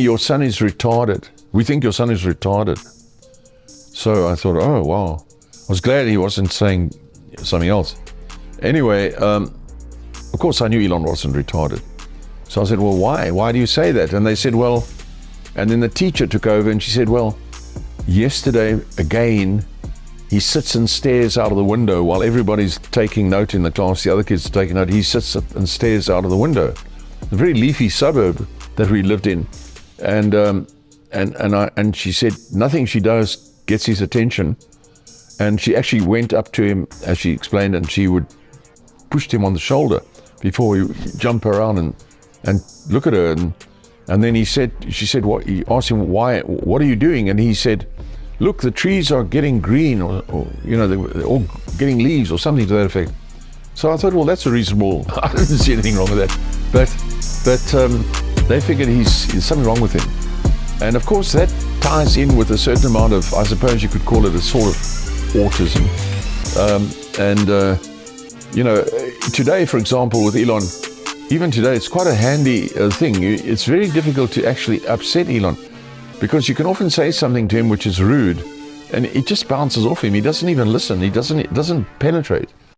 your son is retarded. We think your son is retarded. So I thought, oh, wow. I was glad he wasn't saying something else. Anyway, of course I knew Elon wasn't retarded. So I said, well, why? Why do you say that? And they said, well, and then the teacher took over and she said, well, yesterday, again, he sits and stares out of the window while everybody's taking note in the class, the other kids are taking note. He sits up and stares out of the window. A very leafy suburb that we lived in. And she said nothing she does gets his attention. And she actually went up to him, as she explained, and she would push him on the shoulder before he jump around and look at her. And then she said, what? He asked him, why? What are you doing? And he said, look, the trees are getting green, or they're all getting leaves, or something to that effect. So I thought, well, that's a reasonable. I didn't see anything wrong with that, but they figured there's something wrong with him. And of course, that ties in with a certain amount of, I suppose you could call it a sort of autism. Today, for example, with Elon, even today, it's quite a handy thing. It's very difficult to actually upset Elon, because you can often say something to him which is rude, and it just bounces off him. He doesn't even listen. It doesn't penetrate.